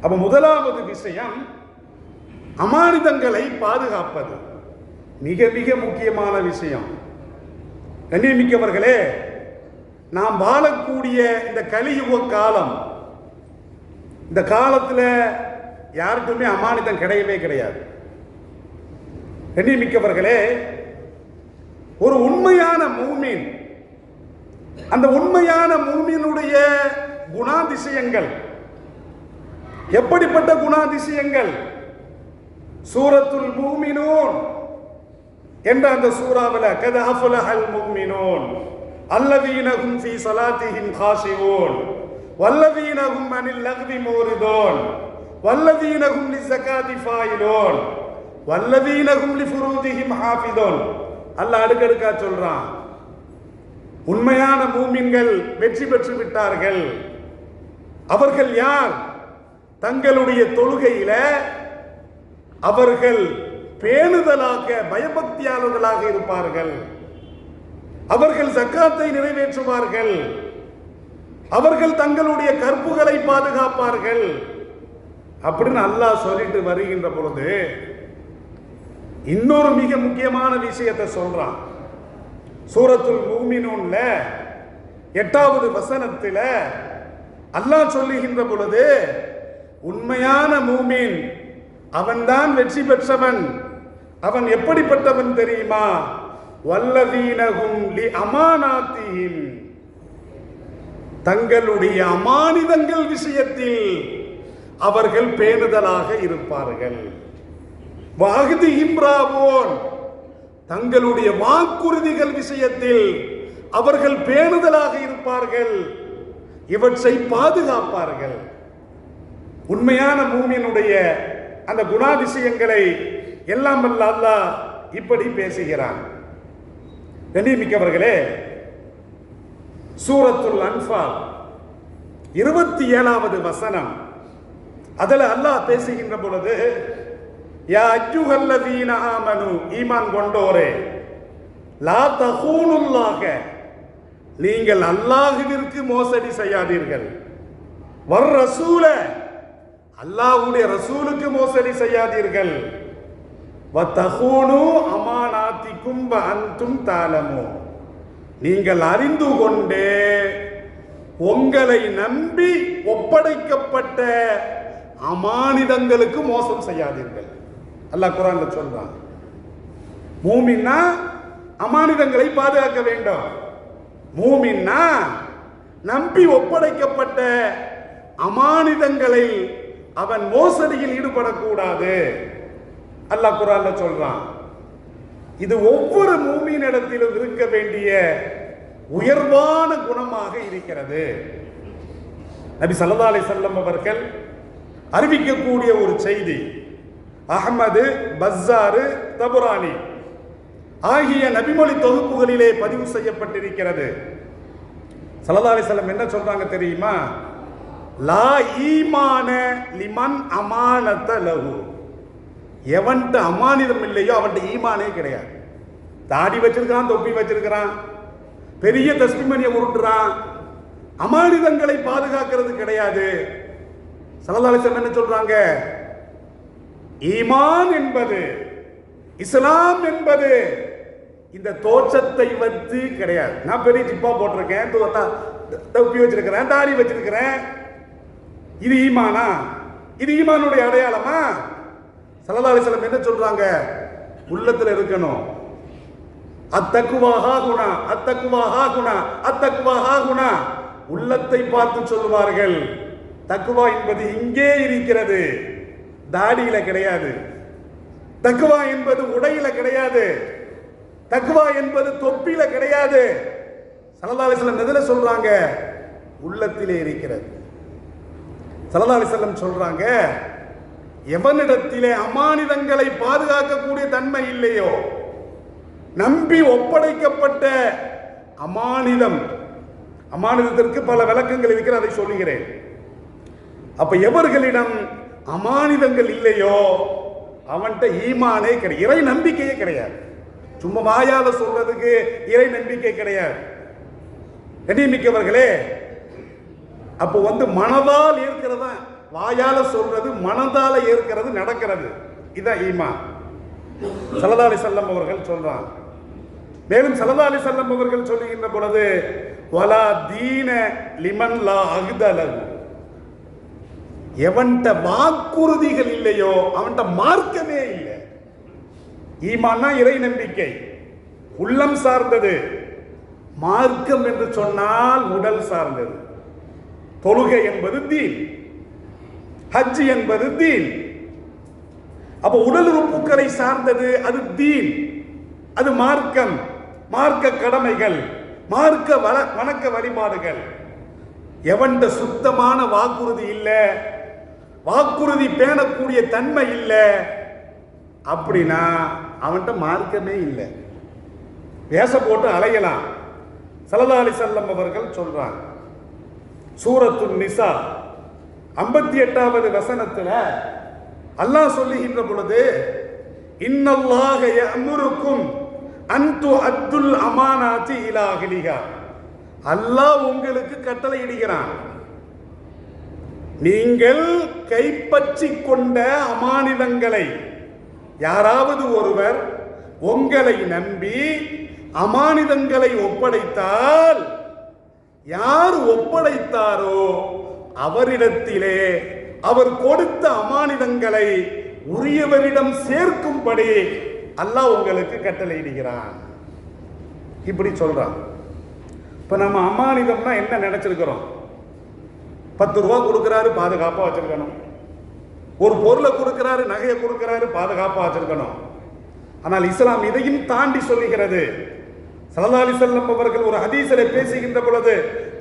அப்ப முதலாவது விஷயம் அமானிதங்களை பாதுகாப்பது மிக மிக முக்கியமான விஷயம். கண்ணியமிக்கவர்களே, நாம் வாழக்கூடிய இந்த கலியுக காலம், இந்த காலத்தில் யாருக்குமே அமானிதம் கிடையவே கிடையாது. கண்ணியமிக்கவர்களே, ஒரு உண்மையான மூமின், அந்த உண்மையான மூமினுடைய குணாதிசயங்கள் எப்படிப்பட்ட குணாதிசயங்கள்? சூரத்துல் மூமினூன் என்ற அந்த சூறாவில் கத் அஃப்லஹல் மூமினூன் அல்லதீன ஹும் ஃபீ ஸலாத்திஹிம் காஷிஊன் வல்லதீன ஹும் அனில் லக்வி மூரிதூன் வல்லதீன ஹும் லிஸ்ஸகாத்தி ஃபாயிலூன் வல்லதீன ஹும் லிஃபுரூஜிஹிம் ஹாஃபிதூன். அல்லாஹ் அடுக்கடுக்கா சொல்றான். உண்மையான மூமின்கள் வெற்றி பெற்று விட்டார்கள். அவர்கள் யார்? தங்களுடைய தொழுகையில அவர்கள் பேணுதலாக பயபக்தியாளர்களாக இருப்பார்கள். அவர்கள் ஜக்காத்தை நிறைவேற்றுவார்கள். அவர்கள் தங்களுடைய கற்புகளை பாதுகாப்பார்கள் அப்படின்னு அல்லாஹ் சொல்லிட்டு வருகின்ற பொழுது இன்னொரு மிக முக்கியமான விஷயத்தை சொல்றான். சூரத்துல் மூமினூன்ல 8வது வசனத்தில் அல்லாஹ் சொல்லுகின்ற பொழுது உண்மையான மூமின் அவன்தான் வெற்றி பெற்றவன். அவன் எப்படிப்பட்டவன் தெரியுமா? வல்லதீனஹும் லி அமானாத்திஹிம், தங்களுடைய அமானிதங்கள் விஷயத்தில் அவர்கள் பேணுதலாக இருப்பார்கள். வாஹ்திஹிம் ராவோன், தங்களுடைய வாக்குறுதிகள் விஷயத்தில் அவர்கள் பேணுதலாக இருப்பார்கள், இவற்றை பாதுகாப்பார்கள். உண்மையான மூமினுடைய அந்த குணாதிசயங்களை எல்லாம் வல்ல அல்லாஹ் இப்படி பேசுகிறான். கண்ணியமிக்கவர்களே, சூரத்துல் அன்ஃபால் 27வது வசனம், அதில் அல்லாஹ் பேசுகின்ற பொழுது யா அய்யுஹல்லதீன ஆமனு, ஈமான் கொண்டோரே, லா தஹூனுல்லாஹ, நீங்கள் அல்லாஹ்விற்கு மோசடி செய்யாதீர்கள். வர் ரசூல, அல்லாஹ்வுடைய ரசூலுக்கு மோசடி செய்யாதீர்கள். வ தஹூனு அமானாத்திக்கும் வ அன்தும் தஅலமூன், நீங்கள் அறிந்து கொண்டே உங்களை நம்பி ஒப்படைக்கப்பட்ட அமானிதங்களுக்கு மோசம் செய்யாதீர்கள். அல்லாஹ் குர்ஆன்ல சொல்றான். மூமின்னா அமானிதங்களை பாதுகாக்க வேண்டும். மூமின்னா நம்பி ஒப்படைக்கப்பட்ட அமானிதங்களை அவன் மோசடியில் ஈடுபடக்கூடாது. அல்லாஹ் குர்ஆன்ல சொல்றான். இது ஒவ்வொரு மூமினிடத்திலும் இருக்க வேண்டிய உயர்வான குணமாக இருக்கிறது. நபி ஸல்லல்லாஹு அலைஹி வஸல்லம் அவர்கள் அறிவிக்கக்கூடிய ஒரு செய்தி அஹ்மது, பஸ்ஸார், தபுரானி ஆகிய நபிமொழி தொகுப்புகளிலே பதிவு செய்யப்பட்டிருக்கிறது. ஸல்லல்லாஹு அலைஹி வஸல்லம் என்ன சொல்றாங்க தெரியுமா? லா ஈமான லிமன் அமானத லஹு, எவன்ட்ட அமானிதம் இல்லையோ அவன்கிட்ட ஈமானே கிடையாது. தாடி வச்சிருக்கான், தொப்பி வச்சிருக்கிறான், பெரிய தஸ்பிமணியை உருட்டுறான், அமானிதங்களை பாதுகாக்கிறது கிடையாது. ஸல்லல்லாஹு அலைஹி வஸல்லம் என்ன சொல்றாங்க? ஈமான் என்பது, இஸ்லாம் என்பது இந்த தோற்றத்தை வைத்து கிடையாது. நான் பெரிய ஜிப்பா போட்டிருக்கேன், தொப்பி வச்சிருக்கிறேன், தாடி வச்சிருக்கிறேன், இது ஈமானா? இது ஈமானுடைய அடையாளமா? ஸல்லல்லாஹு அலைஹி வஸல்லம் என்ன சொல்றாங்க? உள்ளத்துல இருக்கணும். அத்தக்குவா ஹாகுனா, அத்தக்குவா ஹாகுனா, அத்தக்குவா ஹாகுனா. உள்ளத்தை பார்த்து சொல்லுவார்கள். தக்குவா என்பது இங்கே இருக்கிறது, தாடியில கிடையாது. தக்குவா என்பது உடையில கிடையாது. தக்குவா என்பது தொப்பில கிடையாது. ஸல்லல்லாஹு அலைஹி வஸல்லம் எதுல சொல்றாங்க? உள்ளத்திலே இருக்கிறது. ஸல்லல்லாஹு அலைஹி வஸல்லம் சொல்றாங்க, எவனிடத்திலே அமானிதங்களை பாதுகாக்கக்கூடிய தன்மை இல்லையோ, நம்பி ஒப்படைக்கப்பட்ட அமானிதம், அமானிதத்திற்கு பல விளக்கங்கள் இருக்கிற, அதை சொல்லுகிறேன். அப்ப எவர்களிடம் அமானிதங்கள் இல்லையோ அவன்கிட்ட ஈமானே கிடையாது, இறை நம்பிக்கையே கிடையாது. சும்மா வாயால சொல்றதுக்கு இறை நம்பிக்கை கிடையாது. கண்ணியமிக்கவர்களே, அப்போ மனதால் ஏற்கிறதா வாயால சொல்றது, மனதால ஏற்கிறது, நடக்கிறது. இதான் ஈமான். ஸல்லல்லாஹு அலைஹி வஸல்லம் அவர்கள் சொல்றாங்க. மேலும் ஸல்லல்லாஹு அலைஹி வஸல்லம் அவர்கள் சொல்லுகின்ற பொழுது, வலா தீன லிமன் லா அஹ்தலஹு, எவன்ட வாக்குறுதிகள் இல்லையோ அவன்ட மார்க்கமே இல்லை. ஈமான்னா இறை நம்பிக்கை, உள்ளம் சார்ந்தது. மார்க்கம் என்று சொன்னால் உடல் சார்ந்தது. தொழுகை என்பது தீன், ஹஜ் என்பது தீன். அப்ப உடல் உறுப்புகளை சார்ந்தது, அது தீன், அது மார்க்கம், மார்க்க கடமைகள், மார்க்க வணக்க வழிபாடுகள். எவன்ட சுத்தமான வாக்குறுதி இல்லை, வாக்குறுதி பேணக்கூடிய தன்மை இல்லை அப்படின்னா அவன்கிட்ட மார்க்கமே இல்லை. வேஷ போட்டு அலையலாம். ஸல்லல்லாஹு அலைஹி வஸல்லம் அவர்கள் சொல்றாங்க, சூரத்துன் நிசா 58வது வசனத்துல அல்லாஹ் சொல்லுகின்ற பொழுது, இன்னல்லாஹ யஅமுருக்கும் அன் துஅத்துல் அமானாத்தி இலா அஹ்லிஹா, அல்லாஹ் உங்களுக்கு கட்டளை இடுகிறான், நீங்கள் கைப்பற்றி கொண்ட அமானிதங்களை, யாராவது ஒருவர் உங்களை நம்பி அமானிதங்களை ஒப்படைத்தால், யார் ஒப்படைத்தாரோ அவரிடத்திலே அவர் கொடுத்த அமானிதங்களை உரியவரிடம் சேர்க்கும்படி அல்லாஹ் உங்களுக்கு கட்டளையிடுகிறான். இப்படி சொல்றான். இப்ப நம்ம அமானிதம்னா என்ன நினைச்சிருக்கிறோம்? 10 ரூபா கொடுக்கிறாரு, பாதுகாப்பா வச்சிருக்கணும். ஒரு பொருளை கொடுக்கிறாரு, நகையை கொடுக்கிறாரு, பாதுகாப்பா வச்சிருக்கணும். ஆனால் இஸ்லாம் இதையும் தாண்டி சொல்லுகிறது. ஸல்லல்லாஹு அலைஹி வஸல்லம் அவர்கள் ஒரு ஹதீஸிலே பேசுகின்ற பொழுது,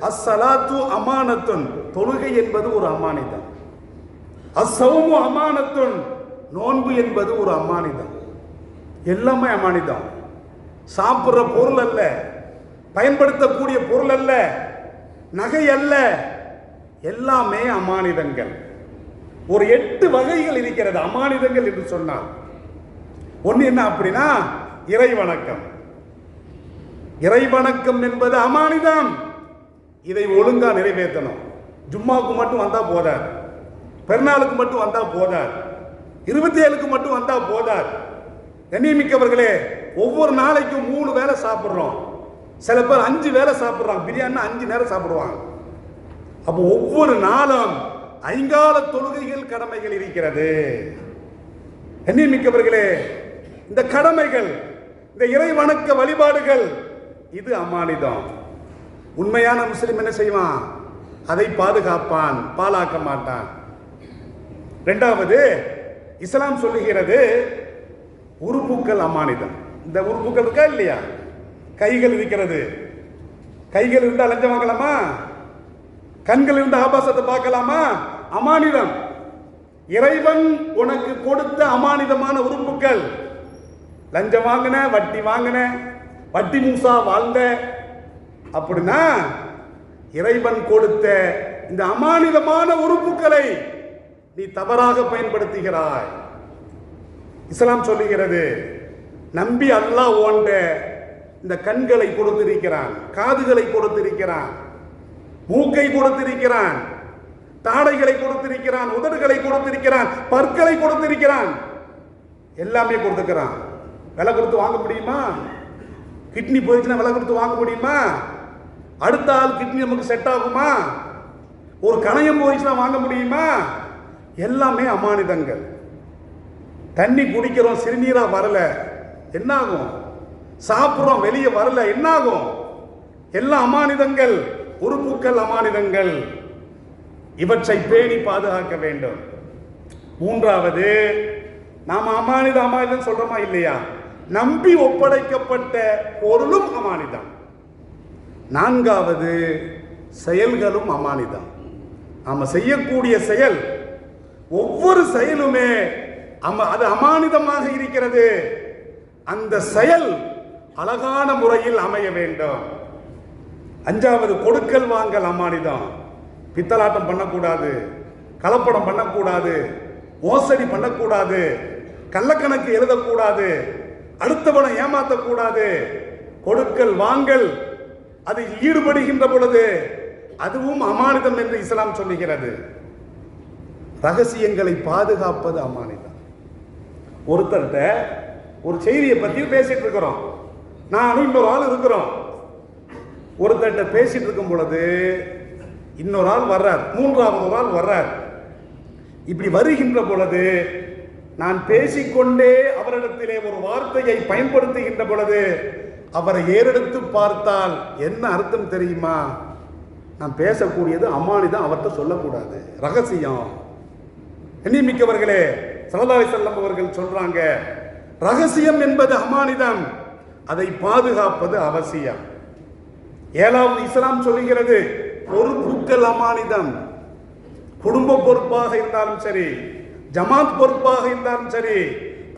அஸ்ஸலாத்து அமானத்துன், தொழுகை என்பது ஒரு அமானிதம். அஸ்ஸௌமு அமானத்துன், நோன்பு என்பது ஒரு அமானிதம். எல்லாமே அமானிதம். சாப்பிட்ற பொருள் அல்ல, பயன்படுத்தக்கூடிய பொருள் அல்ல, நகை அல்ல, எல்லாமே அமானிதங்கள். ஒரு 8 வகைகள் இருக்கிறது அமானிதங்கள் என்று சொன்னால். ஒன்று என்ன அப்படின்னா, இறை வணக்கம். இறை வணக்கம் என்பது அமானிதம். இதை ஒழுங்கா நிறைவேற்றணும். ஜும்மாவுக்கு மட்டும் வந்தா போதார், பெருநாளுக்கு மட்டும் வந்தா போதார், 27க்கு மட்டும் வந்தா போதார். கண்ணியமிக்கவர்களே, ஒவ்வொரு நாளைக்கும் 3 வேளை சாப்பிட்றோம். சில பேர் 5 வேளை சாப்பிட்றாங்க. பிரியாணி 5 நேரம் சாப்பிடுவாங்க. அப்போ ஒவ்வொரு நாளும் 5 கால தொழுகைகள், கடமைகள் இருக்கிறது. கண்ணியமிக்கவர்களே, இந்த கடமைகள், இந்த இறை வணக்க வழிபாடுகள், இது அமானிதம். உண்மையான முஸ்லிம் என்ன செய்வான்? அதை பாதுகாப்பான், பாழாக்க மாட்டான். 2வது, இஸ்லாம் சொல்லுகிறது உறுப்புக்கள் அமானிதம். இந்த உறுப்புக்கள் இருக்கா இல்லையா? கைகள் இருக்கிறது. கைகள் இருந்தால் லஞ்சம் வாங்கலாமா? கண்கள் இருந்த ஆபாசத்தை பார்க்கலாமா? அமானிதம். இறைவன் உனக்கு கொடுத்த அமானிதமான உறுப்புகள். லஞ்சம் வாங்கின, வட்டி வாங்கின, வட்டி மூசா வாழ்ந்த அப்படின்னா இறைவன் கொடுத்த இந்த அமானிதமான உறுப்புகளை நீ தவறாக பயன்படுத்துகிறாய். இஸ்லாம் சொல்லுகிறது, நம்பி அல்லாஹ் ஓண்ட இந்த கண்களை கொடுத்திருக்கிறான், காதுகளை கொடுத்திருக்கிறான், மூக்கை கொடுத்திருக்கிறான், தாடைகளை கொடுத்திருக்கிறான், உதடுகளை கொடுத்திருக்கிறான், பற்களை கொடுத்திருக்கிறான், எல்லாமே கொடுத்துக்கிறான். விலை கொடுத்து வாங்க முடியுமா? கிட்னி போயிடுச்சுன்னா விலை கொடுத்து வாங்க முடியுமா? அடுத்த ஆள் கிட்னி நமக்கு செட் ஆகுமா? ஒரு கணையம் போயிடுச்சுன்னா வாங்க முடியுமா? எல்லாமே அமானிதங்கள். தண்ணி குடிக்கிறோம், சிறுநீரா வரல, என்ன ஆகும்? சாப்பிட்றோம், வெளியே வரல, என்ன ஆகும்? எல்லாம் அமானிதங்கள், உறுப்புக்கள் அமானிதங்கள். இவற்றை பேணி பாதுகாக்க வேண்டும். 3வது, நாம அமானிதம் சொல்றோமா இல்லையா? நம்பி ஒப்படைக்கப்பட்ட பொருளும் அமானிதம். 4வது, செயல்களும் அமானிதம். நாம செய்யக்கூடிய செயல், ஒவ்வொரு செயலுமே அது அமானிதமாக இருக்கிறது. அந்த செயல் அழகான முறையில் அமைய வேண்டும். 5வது, கொடுக்கல் வாங்கல் அமானிதம். பித்தலாட்டம் பண்ணக்கூடாது, கலப்படம் பண்ணக்கூடாது, மோசடி பண்ணக்கூடாது, கள்ளக்கணக்கு எழுதக்கூடாது, அடுத்தவனை ஏமாற்றக்கூடாது. கொடுக்கல் வாங்கல் அதில் ஈடுபடுகின்ற பொழுது அதுவும் அமானிதம் என்று இஸ்லாம் சொல்லுகிறது. ரகசியங்களை பாதுகாப்பது அமானிதம். ஒருத்தர்கிட்ட ஒரு செய்தியை பற்றி பேசிட்டு இருக்கிறோம், நானும் இன்னொரு ஆள் இருக்கிறோம். ஒருத்தர்கிட்ட பேசிட்டு இருக்கும் பொழுது இன்னொரு ஆள் வர்றார், மூன்றாவது ஒரு ஆள் வர்றார். இப்படி வருகின்ற பொழுது நான் பேசிக்கொண்டே அவரிடத்திலே ஒரு வார்த்தையை பயன்படுத்துகின்ற பொழுது அவரை ஏறெடுத்து பார்த்தால் என்ன அர்த்தம் தெரியுமா? நான் பேசக்கூடியது அமானிதம், அவர்கிட்ட சொல்லக்கூடாது, ரகசியம். எண்ணிமிக்கவர்களே, ஸல்லல்லாஹு அலைஹி வஸல்லம் அவர்கள் சொல்றாங்க, ரகசியம் என்பது அமானிதம், அதை பாதுகாப்பது அவசியம். ஏழாவது இஸ்லாம் சொல்லுகிறது, பொறுப்புகள் அமானிதம். குடும்ப பொறுப்பாக இருந்தாலும் சரி, ஜமாத் பொறுப்பாக இருந்தாலும் சரி,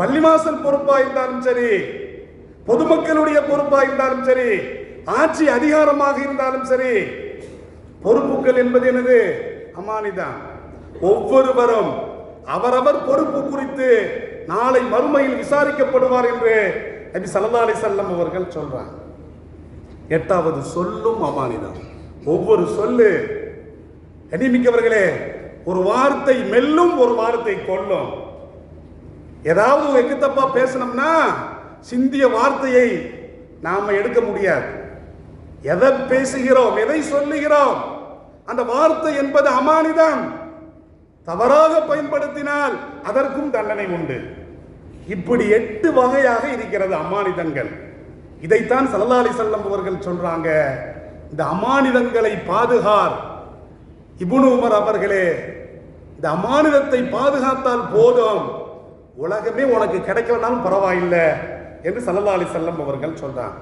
பள்ளிவாசல் பொறுப்பாக இருந்தாலும் சரி, பொதுமக்களுடைய பொறுப்பாக இருந்தாலும் சரி, ஆட்சி அதிகாரமாக இருந்தாலும் சரி, பொறுப்புகள் என்பது என்னது? அமானிதம். ஒவ்வொருவரும் அவரவர் பொறுப்பு குறித்து நாளை மறுமையில் விசாரிக்கப்படுவார் என்று நபி ஸல்லல்லாஹு அலைஹி வஸல்லம் அவர்கள் சொல்றாங்க. எட்டாவது, சொல்லும் அமானிதம். ஒவ்வொரு சொல்லு, எண்ணிமிக்கவர்களே, ஒரு வார்த்தை மெல்லும், ஒரு வார்த்தை கொல்லும். ஏதாவது ஒரு எக்குத்தப்பா பேசணும்னா சிந்திய வார்த்தையை நாம எடுக்க முடியாது. எதை பேசுகிறோம், எதை சொல்லுகிறோம், அந்த வார்த்தை என்பது அமானிதம். தவறாக பயன்படுத்தினால் அதற்கும் தண்டனை உண்டு. இப்படி 8 வகையாக இருக்கிறது அமானிதங்கள். இதைத்தான் ஸல்லல்லாஹு அலைஹி வஸல்லம் அவர்கள் சொல்றாங்க, இந்த அமானிதங்களை பாதுகார். இப்னு உமர் அவர்களே, இந்த அமானிதத்தை பாதுகாத்தால் போதும், உலகமே உனக்கு கிடைக்கலனாலும் பரவாயில்லை என்று ஸல்லல்லாஹு அலைஹி வஸல்லம் அவர்கள் சொல்றாங்க.